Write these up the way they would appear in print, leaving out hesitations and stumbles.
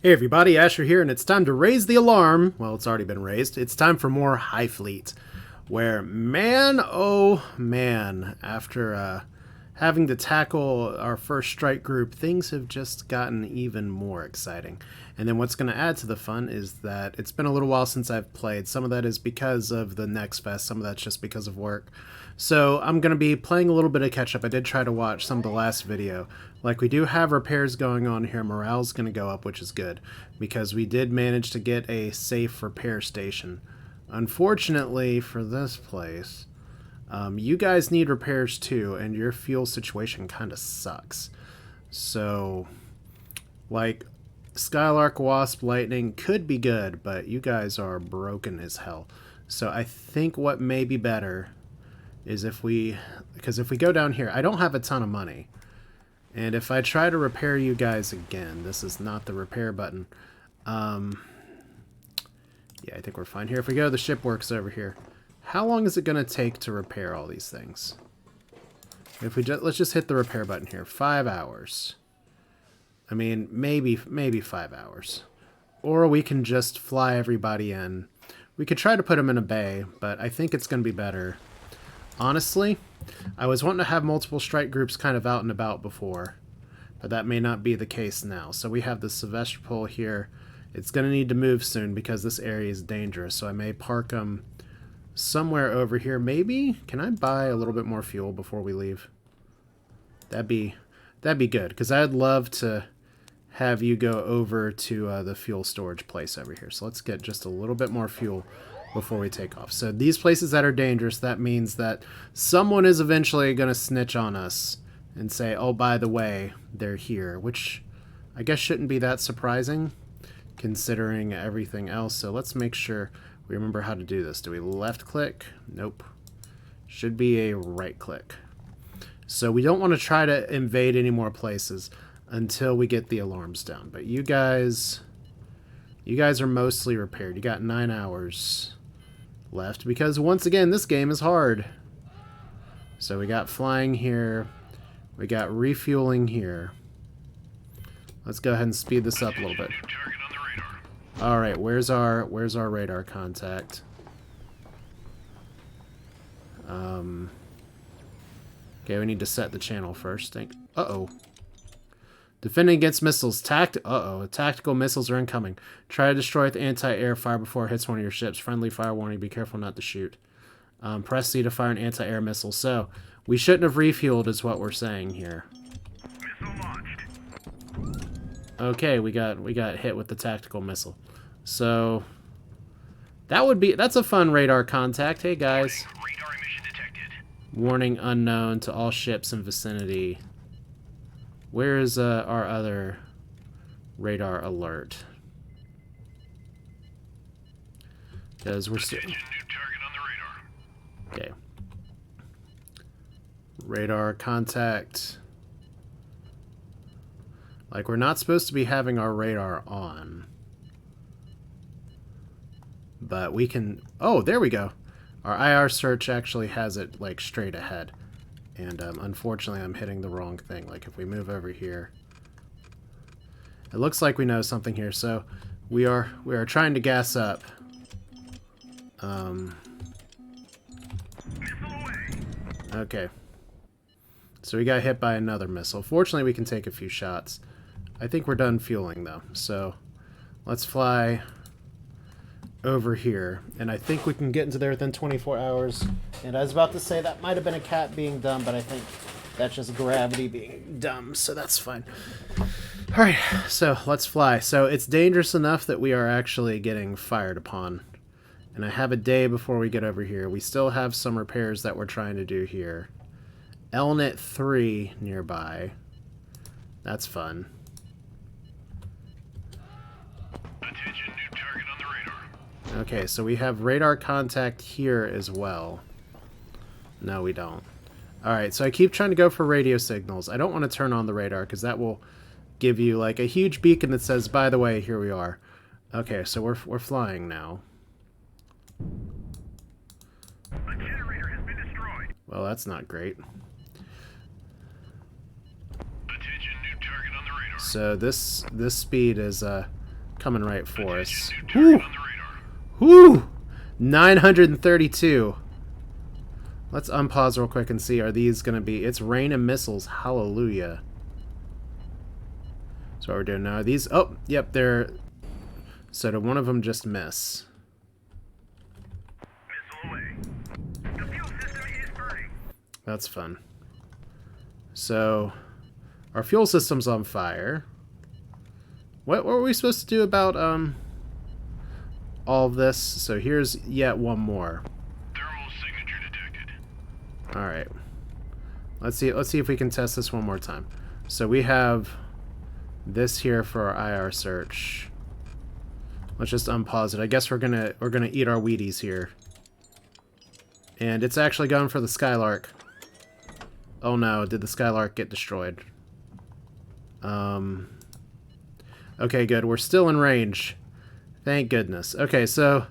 Hey everybody, Asher here, and it's time to raise the alarm. Well, it's already been raised. It's time for more HighFleet, where man, oh man, after having to tackle our first strike group, things have just gotten even more exciting. And then what's going to add to the fun is that it's been a little while since I've played. Some of that is because of the Next Fest, some of that's just because of work. So I'm going to be playing a little bit of catch up. I did try to watch some of the last video. Like, we do have repairs going on here. Morale's going to go up, which is good, because we did manage to get a safe repair station. Unfortunately for this place, you guys need repairs too, and your fuel situation kind of sucks. So, like, Skylark, Wasp, Lightning could be good, but you guys are broken as hell. So I think what may be better is because if we go down here, I don't have a ton of money. And if I try to repair you guys again, this is not the repair button. Yeah, I think we're fine here. If we go, the ship works over here. How long is it going to take to repair all these things? If we let's just hit the repair button here. 5 hours. I mean, maybe 5 hours. Or we can just fly everybody in. We could try to put them in a bay, but I think it's going to be better. Honestly, I was wanting to have multiple strike groups kind of out and about before, but that may not be the case now. So we have the Sevastopol here. It's going to need to move soon because this area is dangerous, so I may park them somewhere over here. Maybe, can I buy a little bit more fuel before we leave? That'd be good, because I'd love to have you go over to the fuel storage place over here. So let's get just a little bit more fuel before we take off. So these places that are dangerous, that means that someone is eventually going to snitch on us and say, oh, by the way, they're here, which I guess shouldn't be that surprising considering everything else. So let's make sure we remember how to do this. Do we left click? Nope. Should be a right click. So we don't want to try to invade any more places until we get the alarms down. But you guys are mostly repaired. You got 9 hours left, because once again, this game is hard. So we got flying here. We got refueling here. Let's go ahead and speed this up a little bit. Alright, where's our radar contact? Okay, we need to set the channel first. Uh-oh. Defending against missiles. Tactical missiles are incoming. Try to destroy with anti-air fire before it hits one of your ships. Friendly fire warning. Be careful not to shoot. Press C to fire an anti-air missile. So, we shouldn't have refueled is what we're saying here. Okay, we got hit with the tactical missile. So, that's a fun radar contact. Hey guys. Radar emission detected. Warning unknown to all ships in vicinity. Where is our other radar alert? Because we're still... New target on the radar. Okay. Radar contact. Like, we're not supposed to be having our radar on. But we can... Oh, there we go. Our IR search actually has it, like, straight ahead. And unfortunately, I'm hitting the wrong thing. Like, if we move over here, it looks like we know something here. So we are trying to gas up. Okay. So we got hit by another missile. Fortunately, we can take a few shots. I think we're done fueling though. So let's fly over here, and I think we can get into there within 24 hours. And I was about to say that might have been a cat being dumb, but I think that's just gravity being dumb, so that's fine. Alright, so let's fly. So it's dangerous enough that we are actually getting fired upon. And I have a day before we get over here. We still have some repairs that we're trying to do here. Elnet 3 nearby. That's fun. Attention, new target on the radar. Okay, so we have radar contact here as well. No, we don't. Alright, so I keep trying to go for radio signals. I don't want to turn on the radar because that will give you like a huge beacon that says, by the way, here we are. Okay, so we're flying now. A generator has been destroyed. Well, that's not great. Attention, new target on the radar. So this speed is coming right for us. New Whoo! target on the radar. Whoo! 932. Let's unpause real quick and see, are these going to be... It's rain and missiles. Hallelujah. That's what we're doing now. Are these... Oh, yep, they're... So did one of them just miss? Missile away. The fuel system is burning. That's fun. So, our fuel system's on fire. What were we supposed to do about, all of this? So here's yet one more. Thermal signature detected. Alright. Let's see if we can test this one more time. So we have this here for our IR search. Let's just unpause it. I guess we're gonna eat our Wheaties here. And it's actually going for the Skylark. Oh no, did the Skylark get destroyed? Okay, good. We're still in range. Thank goodness. Okay, so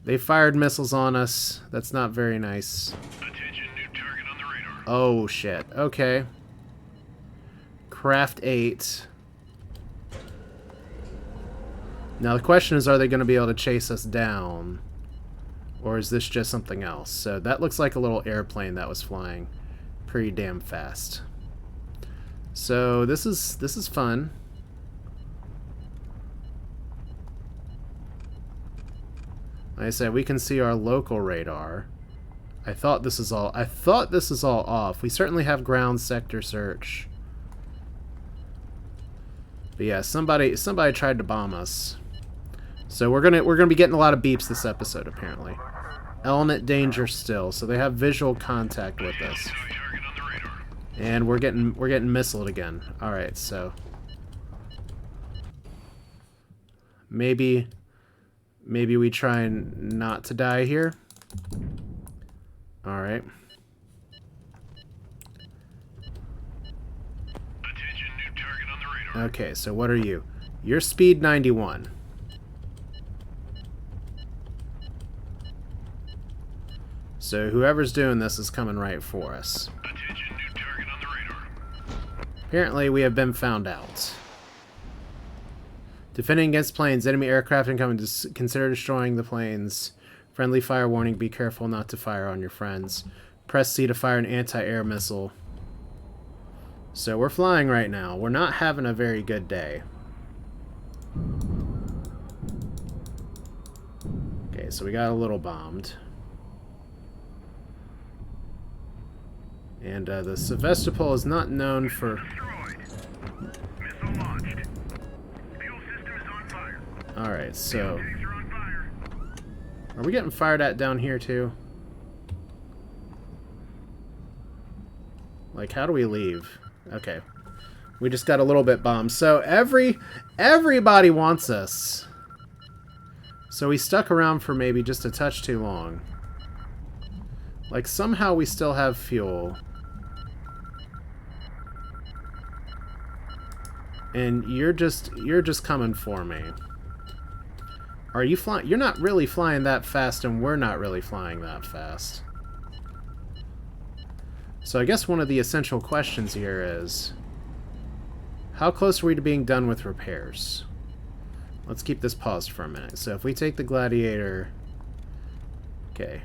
they fired missiles on us. That's not very nice. Attention, new target on the radar. Oh shit. Okay. Craft 8. Now the question is, are they going to be able to chase us down? Or is this just something else? So that looks like a little airplane that was flying pretty damn fast. So this is fun. Like I said, we can see our local radar. I thought this is all off. We certainly have ground sector search. But yeah, somebody tried to bomb us. So we're gonna be getting a lot of beeps this episode apparently. Element danger still, so they have visual contact with us. Target on the radar. And we're getting missiled again. Alright, so maybe we try and not to die here. Alright. Attention, new target on the radar. Okay, so what are you? You're speed 91. So whoever's doing this is coming right for us. Attention, new target on the radar. Apparently we have been found out. Defending against planes. Enemy aircraft incoming. Consider destroying the planes. Friendly fire warning. Be careful not to fire on your friends. Press C to fire an anti-air missile. So we're flying right now. We're not having a very good day. Okay, so we got a little bombed. And the Sevastopol is not known for... Destroyed. Missile launched. Fuel system is on fire. Alright, so... Tanks are on fire. Are we getting fired at down here too? Like, how do we leave? Okay. We just got a little bit bombed. So everybody wants us. So we stuck around for maybe just a touch too long. Like, somehow we still have fuel. And you're just coming for me. Are you flying? You're not really flying that fast, and we're not really flying that fast. So I guess one of the essential questions here is, how close are we to being done with repairs? Let's keep this paused for a minute. So if we take the Gladiator... Okay.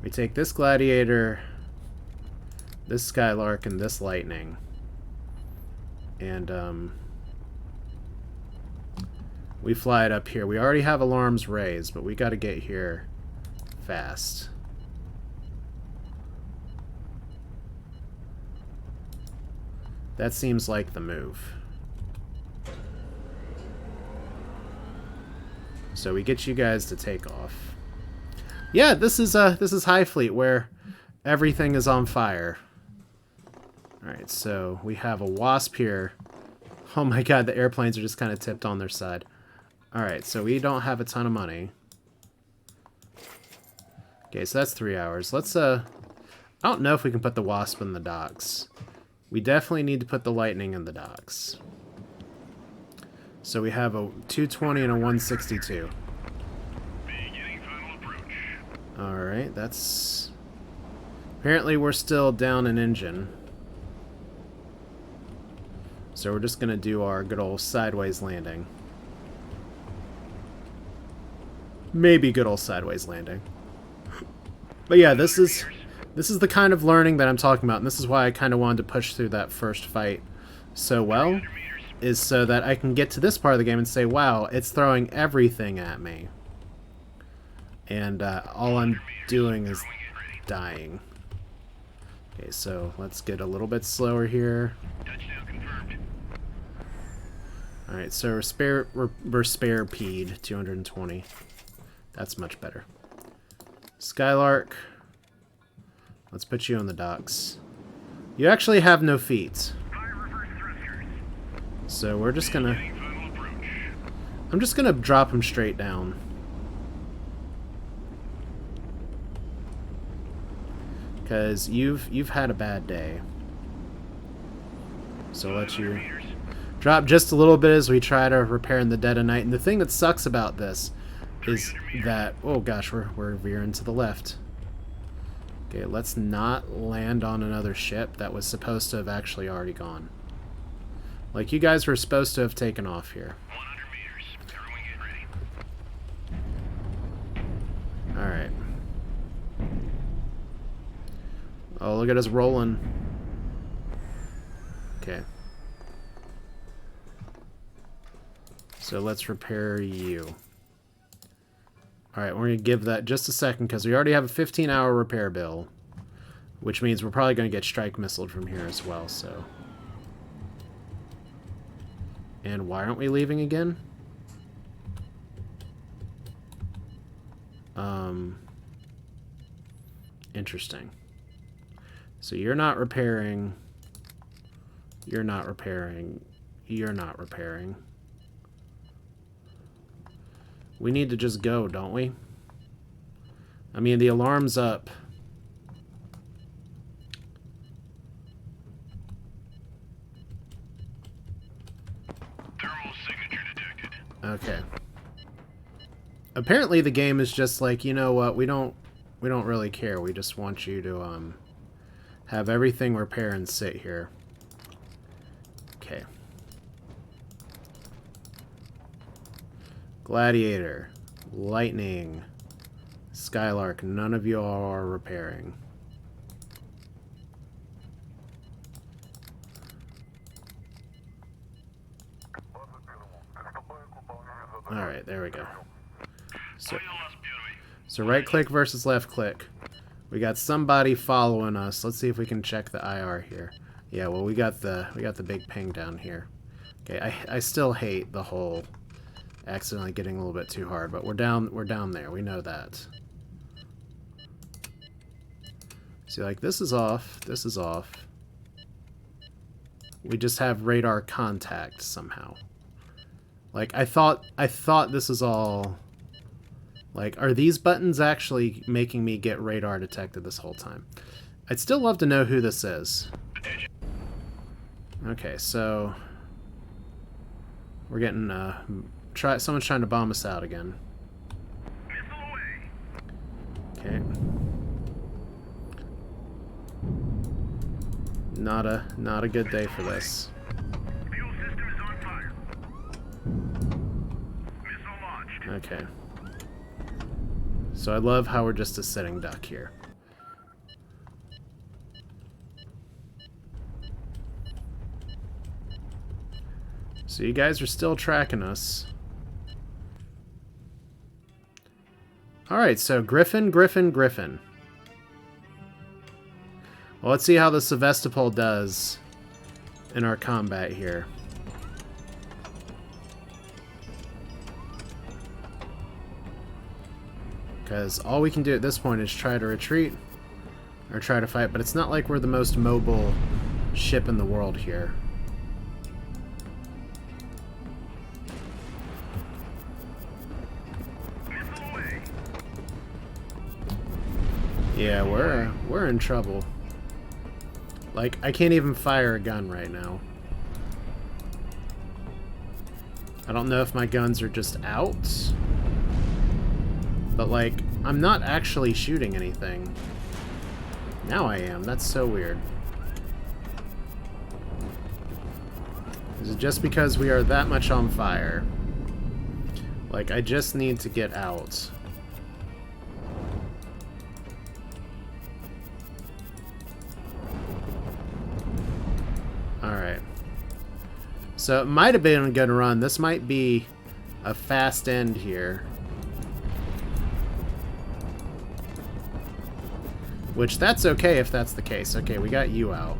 We take this Gladiator, this Skylark, and this Lightning. And, we fly it up here. We already have alarms raised, but we gotta get here fast. That seems like the move. So we get you guys to take off. Yeah, this is HighFleet, where everything is on fire. Alright, so we have a Wasp here. Oh my god, the airplanes are just kind of tipped on their side. Alright, so we don't have a ton of money. Okay, so that's 3 hours. Let's, I don't know if we can put the Wasp in the docks. We definitely need to put the Lightning in the docks. So we have a 220 and a 162. Beginning final approach. Alright, that's... Apparently we're still down an engine. So we're just going to do our good old sideways landing. maybe good old sideways landing. But yeah, this is the kind of learning that I'm talking about, and this is why I kind of wanted to push through that first fight so well, is so that I can get to this part of the game and say, wow, it's throwing everything at me. And all I'm doing is dying. Okay, so let's get a little bit slower here. Alright, so we're spare peed 220. That's much better. Skylark. Let's put you on the docks. You actually have no feet. So we're just gonna... I'm just gonna drop him straight down. Because you've had a bad day. So I'll let you drop just a little bit as we try to repair in the dead of night. And the thing that sucks about this is that... Oh gosh, we're veering to the left. Okay, let's not land on another ship that was supposed to have actually already gone. Like, you guys were supposed to have taken off here. 100 meters. Everyone get ready. Alright. Oh, look at us rolling. Okay. So let's repair you. Alright, we're going to give that just a second because we already have a 15-hour repair bill. Which means we're probably going to get strike missiled from here as well, so... And why aren't we leaving again? Interesting. So you're not repairing. You're not repairing. You're not repairing. We need to just go, don't we? I mean, the alarm's up. Thermal signature detected. Okay. Apparently the game is just like, you know what, we don't really care. We just want you to have everything repair and sit here. Okay. Gladiator, Lightning, Skylark, none of you are repairing. Alright, there we go. So right click versus left click. We got somebody following us. Let's see if we can check the IR here. Yeah, well we got the big ping down here. Okay, I still hate the whole accidentally getting a little bit too hard, but we're down there. We know that. See, like, this is off. This is off. We just have radar contact somehow. Like, I thought this is all... Like, are these buttons actually making me get radar detected this whole time? I'd still love to know who this is. Okay, so... We're getting, someone's trying to bomb us out again. Okay. Not a good day for this. Fuel system is on fire. Missile launched. Okay. So I love how we're just a sitting duck here. So you guys are still tracking us. Alright, so Griffin. Well, let's see how the Sevastopol does in our combat here. Because all we can do at this point is try to retreat or try to fight, but it's not like we're the most mobile ship in the world here. Yeah, we're in trouble. Like, I can't even fire a gun right now. I don't know if my guns are just out. But, like, I'm not actually shooting anything. Now I am. That's so weird. Is it just because we are that much on fire? Like, I just need to get out. So it might have been a good run. This might be a fast end here. Which, that's okay if that's the case. Okay, we got you out.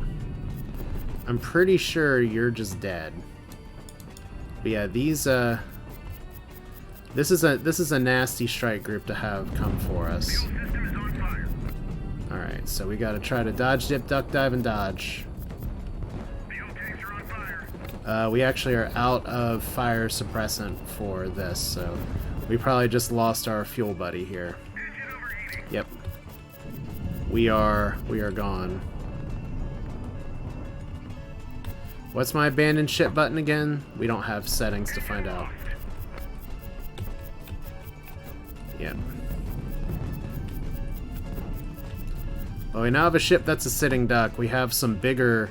I'm pretty sure you're just dead. But yeah, these, this is a nasty strike group to have come for us. Alright, so we gotta try to dodge, dip, duck, dive, and dodge. We actually are out of fire suppressant for this, so we probably just lost our fuel buddy here. Yep. We are gone. What's my abandoned ship button again? We don't have settings to find out. Yep. Well, we now have a ship that's a sitting duck. We have some bigger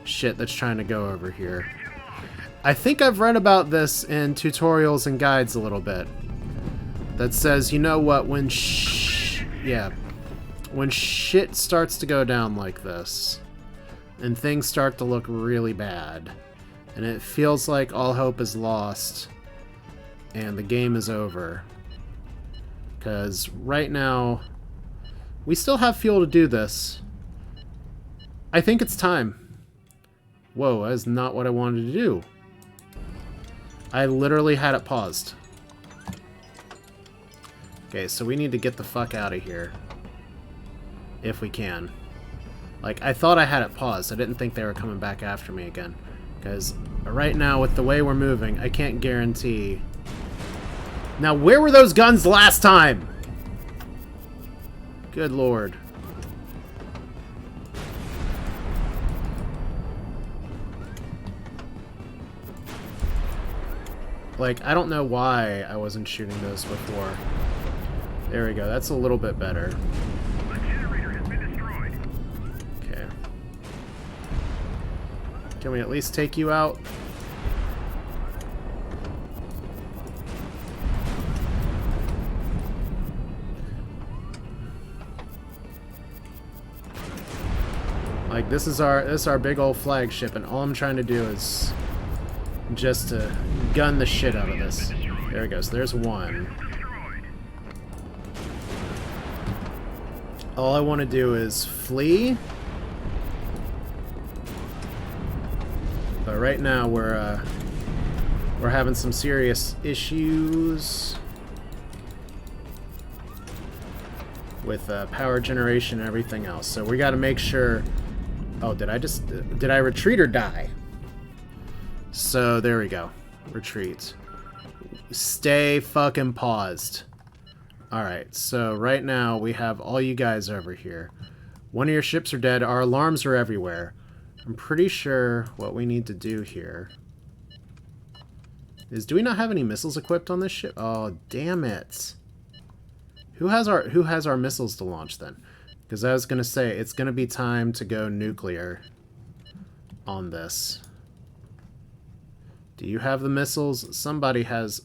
shit that's trying to go over here. I think I've read about this in tutorials and guides a little bit. That says, you know what, when when shit starts to go down like this, and things start to look really bad, and it feels like all hope is lost, and the game is over. Because right now, we still have fuel to do this. I think it's time. Whoa, that is not what I wanted to do. I literally had it paused. Okay, so we need to get the fuck out of here. If we can. Like, I thought I had it paused. I didn't think they were coming back after me again. Because right now, with the way we're moving, I can't guarantee... Now, where were those guns last time? Good lord. Like, I don't know why I wasn't shooting those before. There we go. That's a little bit better. The generator has been destroyed. Okay. Can we at least take you out? Like, this is our big old flagship, and all I'm trying to do is just to gun the shit out of this. There it goes. There's one. All I want to do is flee. But right now we're having some serious issues with power generation and everything else. So we got to make sure. Oh, did I retreat or die? So there we go. Retreat. Stay fucking paused. Alright, so right now we have all you guys over here. One of your ships are dead. Our alarms are everywhere. I'm pretty sure what we need to do here is, do we not have any missiles equipped on this ship? Oh, damn it. Who has our missiles to launch then? Because I was going to say, it's going to be time to go nuclear on this. Do you have the missiles? Somebody has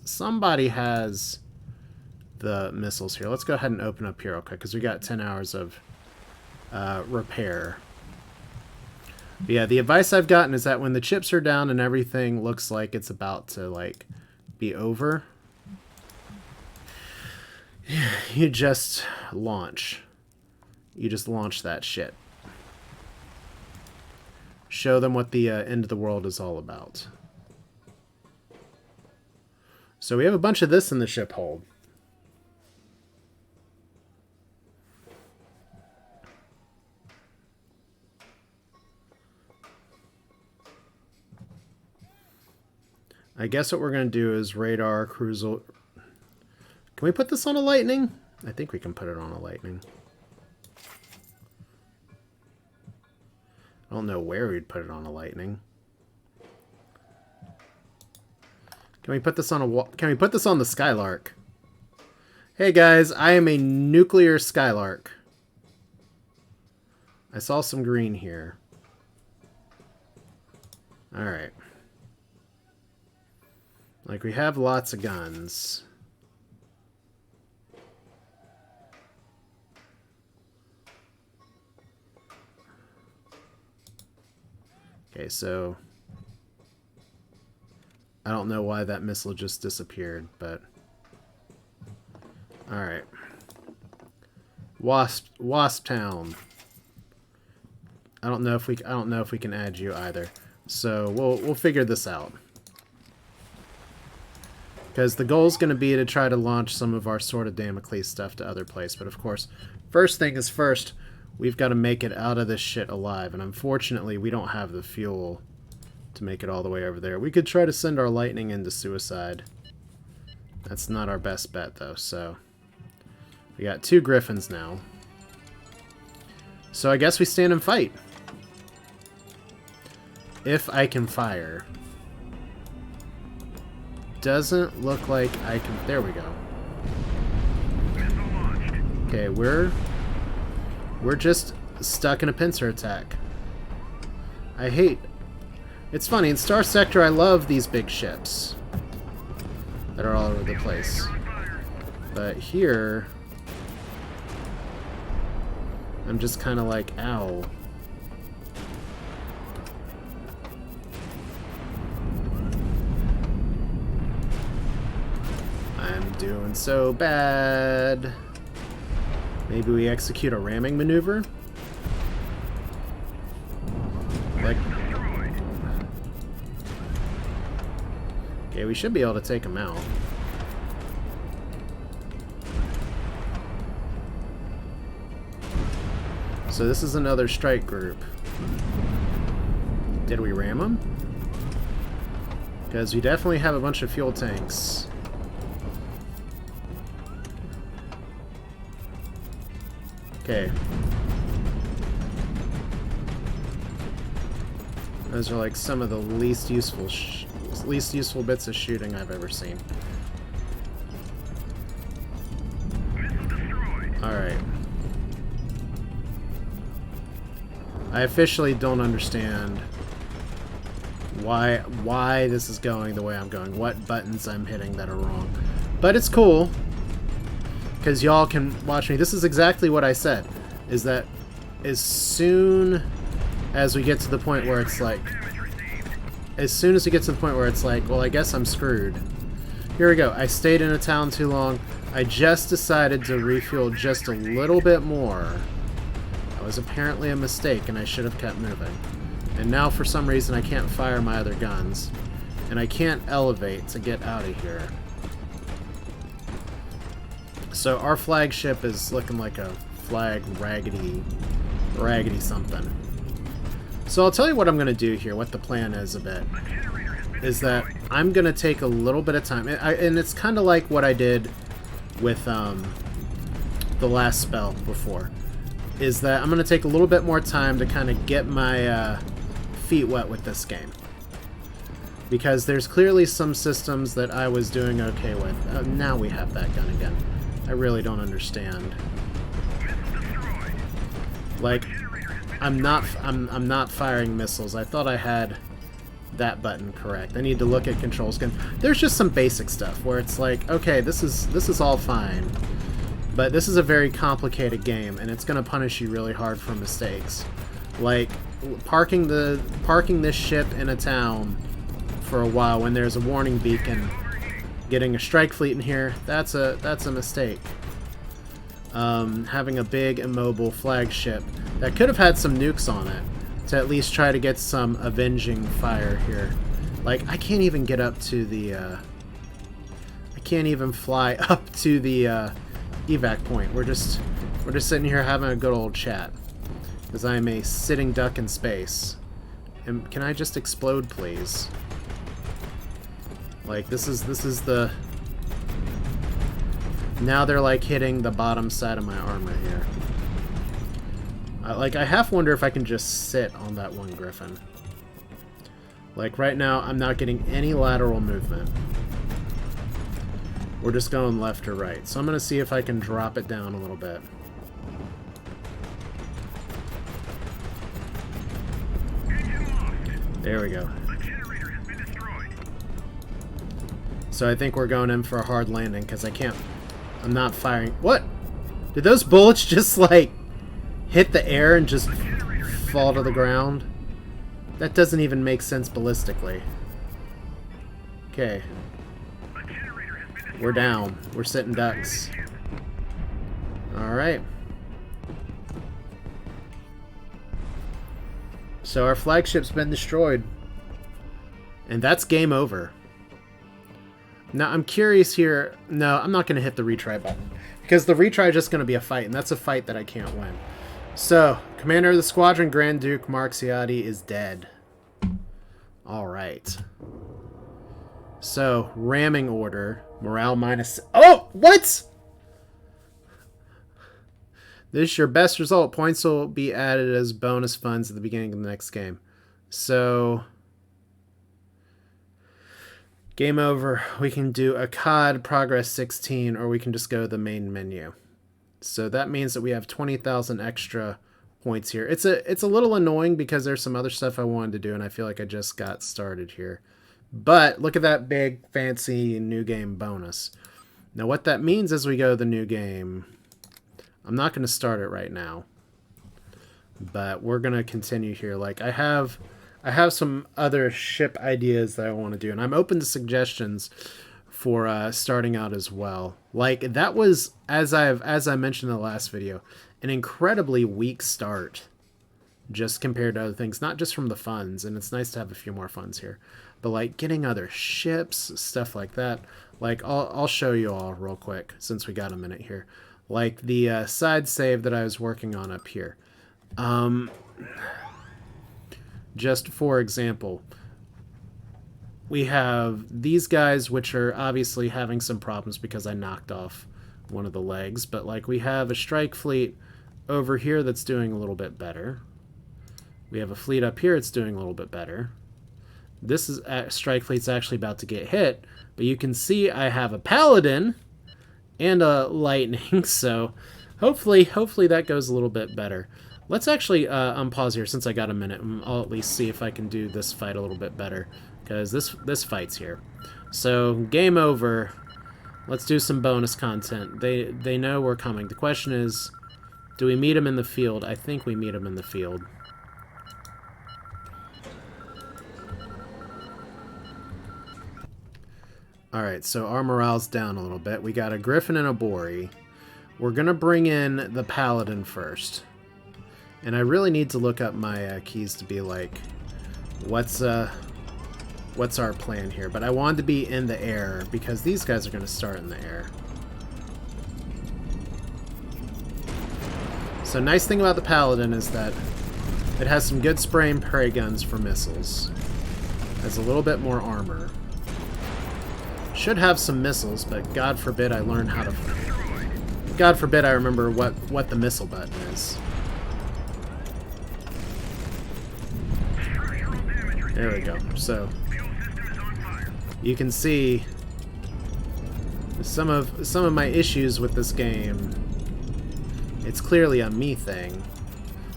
the missiles here. Let's go ahead and open up here real quick, because we got 10 hours of repair. But yeah, the advice I've gotten is that when the chips are down and everything looks like it's about to, like, be over, you just launch. You just launch that shit. Show them what the end of the world is all about. So we have a bunch of this in the ship hold. I guess what we're going to do is radar, cruiser... Can we put this on a lightning? I think we can put it on a lightning. I don't know where we'd put it on a lightning. Can we put this on a... Can we put this on the Skylark? Hey guys, I am a nuclear Skylark. I saw some green here. Alright. Like, we have lots of guns. Okay, so... I don't know why that missile just disappeared, but... Alright. Wasp Town. I don't know if we can add you either. So we'll figure this out. Because the goal is going to be to try to launch some of our Sword of Damocles stuff to other places. But of course, first thing is first, we've got to make it out of this shit alive. And unfortunately, we don't have the fuel to make it all the way over there. We could try to send our lightning into suicide. That's not our best bet, though. So we got 2 griffins now. So I guess we stand and fight. If I can fire. Doesn't look like I can... There we go. Okay, we're just stuck in a pincer attack. I hate... It's funny, in Starsector I love these big ships that are all over the place. But here... I'm just kind of like, ow. I'm doing so bad. Maybe we execute a ramming maneuver? Like... Okay, we should be able to take him out. So this is another strike group. Did we ram them? Because we definitely have a bunch of fuel tanks. Okay. Those are like some of the least useful bits of shooting I've ever seen. Alright. I officially don't understand why this is going the way I'm going, what buttons I'm hitting that are wrong. But it's cool, because y'all can watch me. This is exactly what I said, is that as soon as we get to the point where it's like, well, I guess I'm screwed. Here we go. I stayed in a town too long. I just decided to refuel just a little bit more. That was apparently a mistake, and I should have kept moving. And now, for some reason, I can't fire my other guns. And I can't elevate to get out of here. So our flagship is looking like a flag raggedy something. So I'll tell you what I'm going to do here, what the plan is a bit. Is that I'm going to take a little bit of time. And it's kind of like what I did with the last spell before. Is that I'm going to take a little bit more time to kind of get my feet wet with this game. Because there's clearly some systems that I was doing okay with. Now we have that gun again. I really don't understand. Like, I'm not firing missiles. I thought I had that button correct. I need to look at controls again. There's just some basic stuff where it's like, okay, this is all fine. But this is a very complicated game, and it's going to punish you really hard for mistakes. Like, parking this ship in a town for a while when there's a warning beacon, getting a strike fleet in here, that's a mistake. Having a big immobile flagship that could have had some nukes on it to at least try to get some avenging fire here. Like, I can't even get up to the I can't even fly up to the evac point. We're just sitting here having a good old chat because I'm a sitting duck in space. And can I just explode, please? Like, this is the... Now they're like hitting the bottom side of my armor here. Like, I half wonder if I can just sit on that one griffin. Like, right now I'm not getting any lateral movement. We're just going left or right. So I'm going to see if I can drop it down a little bit. There we go. So I think we're going in for a hard landing because I'm not firing. What? Did those bullets just like hit the air and just fall to the ground? That doesn't even make sense ballistically. Okay. We're down. We're sitting ducks. Alright. So our flagship's been destroyed. And that's game over. Now, I'm curious here. No, I'm not going to hit the retry button. Because the retry is just going to be a fight, and that's a fight that I can't win. So, Commander of the Squadron, Grand Duke Marxiati is dead. Alright. So, ramming order. Morale minus... Oh! What?! This is your best result. Points will be added as bonus funds at the beginning of the next game. So... Game over. We can do a COD progress 16, or we can just go to the main menu. So that means that we have 20,000 extra points here. It's a little annoying because there's some other stuff I wanted to do, and I feel like I just got started here. But look at that big, fancy new game bonus. Now what that means as we go to the new game, I'm not going to start it right now, but we're going to continue here. Like I have some other ship ideas that I want to do, and I'm open to suggestions for starting out as well. Like that was, as I mentioned in the last video, an incredibly weak start just compared to other things, not just from the funds, and it's nice to have a few more funds here, but like getting other ships, stuff like that. Like I'll show you all real quick since we got a minute here. Like the side save that I was working on up here. Just for example, we have these guys, which are obviously having some problems because I knocked off one of the legs. But like we have a strike fleet over here that's doing a little bit better. We have a fleet up here that's doing a little bit better. This is strike fleet's actually about to get hit, but you can see I have a paladin and a lightning. So hopefully that goes a little bit better. Let's actually unpause here since I got a minute. I'll at least see if I can do this fight a little bit better, because this fight's here. So game over. Let's do some bonus content. They know we're coming. The question is, do we meet them in the field? I think we meet them in the field. Alright, so our morale's down a little bit. We got a Griffin and a Bori. We're going to bring in the Paladin first. And I really need to look up my keys to be like, what's our plan here? But I wanted to be in the air because these guys are going to start in the air. So nice thing about the Paladin is that it has some good spray and pray guns for missiles. It has a little bit more armor. Should have some missiles, but God forbid I learn how to... God forbid I remember what the missile button is. There we go. So you can see some of my issues with this game. It's clearly a me thing.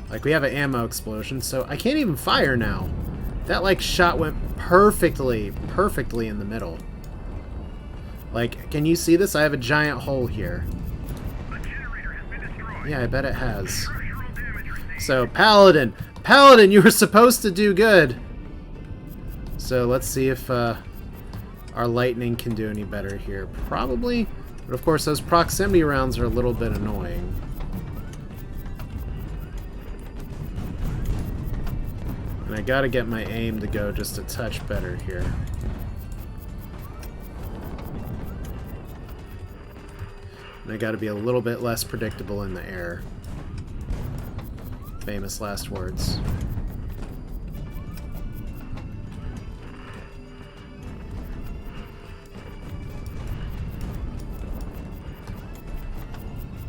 Like we have an ammo explosion, so I can't even fire now. That like shot went perfectly in the middle. Like, can you see this? I have a giant hole here. Yeah, I bet it has. So Paladin, you were supposed to do good. So let's see if our lightning can do any better here. Probably, but of course those proximity rounds are a little bit annoying. And I gotta get my aim to go just a touch better here. And I gotta be a little bit less predictable in the air. Famous last words.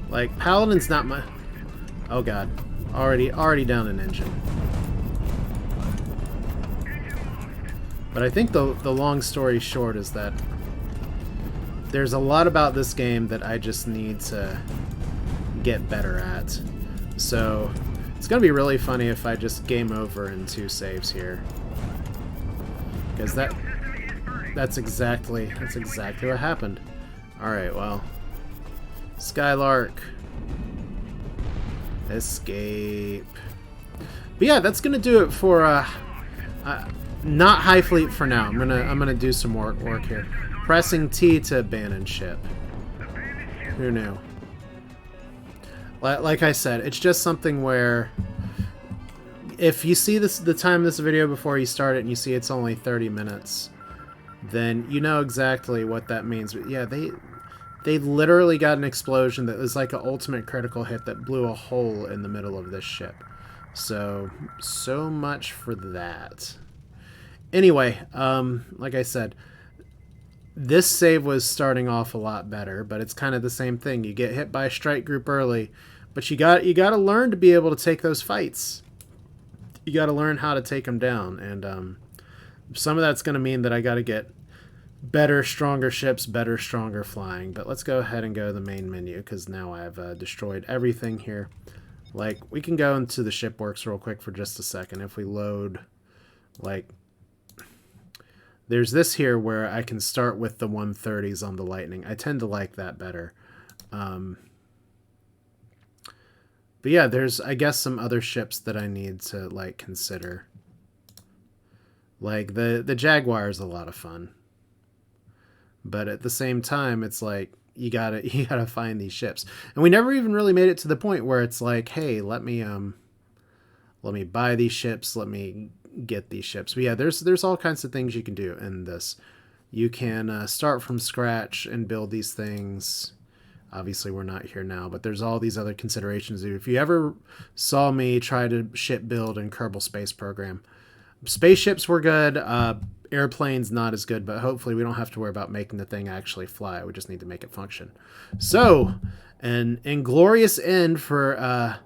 Like, Paladin's not my... Oh god. Already down an engine. But I think the long story short is that there's a lot about this game that I just need to get better at. So it's gonna be really funny if I just game over in 2 saves here. Because that's exactly what happened. Alright, well. Skylark. Escape. But yeah, that's gonna do it for not HighFleet for now. I'm gonna do some work here. Pressing T to abandon ship. Who knew? Like I said, it's just something where if you see the time of this video before you start it and you see it's only 30 minutes, then you know exactly what that means. But yeah, they literally got an explosion that was like an ultimate critical hit that blew a hole in the middle of this ship. So much for that. Anyway, like I said, this save was starting off a lot better, but it's kind of the same thing. You get hit by a strike group early, but you got to learn to be able to take those fights. You got to learn how to take them down, and some of that's going to mean that I got to get better, stronger ships, better, stronger flying. But let's go ahead and go to the main menu, because now I've destroyed everything here. Like, we can go into the shipworks real quick for just a second. If we load, like, there's this here where I can start with the 130s on the Lightning. I tend to like that better. But yeah, there's, I guess, some other ships that I need to, like, consider. Like, the Jaguar is a lot of fun. But at the same time, it's like, you gotta find these ships. And we never even really made it to the point where it's like, hey, let me buy these ships, let me get these ships. But yeah, there's all kinds of things you can do in this. You can start from scratch and build these things. Obviously, we're not here now, but there's all these other considerations. If you ever saw me try to ship build in Kerbal Space Program, spaceships were good. Airplanes not as good, but hopefully we don't have to worry about making the thing actually fly. We just need to make it function. So, an inglorious end for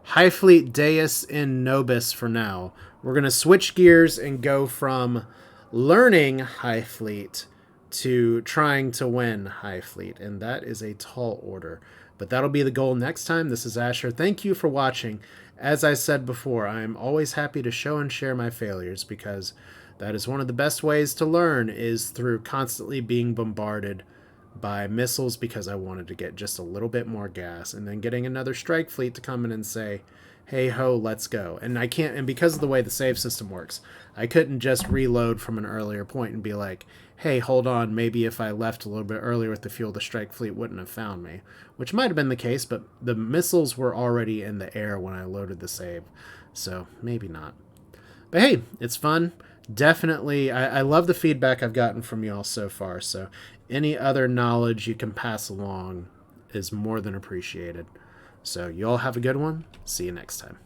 HighFleet Deus in Nobis for now. We're going to switch gears and go from learning HighFleet to trying to win HighFleet, and that is a tall order. But that'll be the goal next time. This is Asher. Thank you for watching. As I said before, I'm always happy to show and share my failures, because that is one of the best ways to learn, is through constantly being bombarded by missiles because I wanted to get just a little bit more gas, and then getting another strike fleet to come in and say, hey ho, let's go. And I can't, and because of the way the save system works, I couldn't just reload from an earlier point and be like, hey, hold on, maybe if I left a little bit earlier with the fuel, the strike fleet wouldn't have found me. Which might have been the case, but the missiles were already in the air when I loaded the save, so maybe not. But hey, it's fun. Definitely, I love the feedback I've gotten from y'all so far, so any other knowledge you can pass along is more than appreciated. So you all have a good one. See you next time.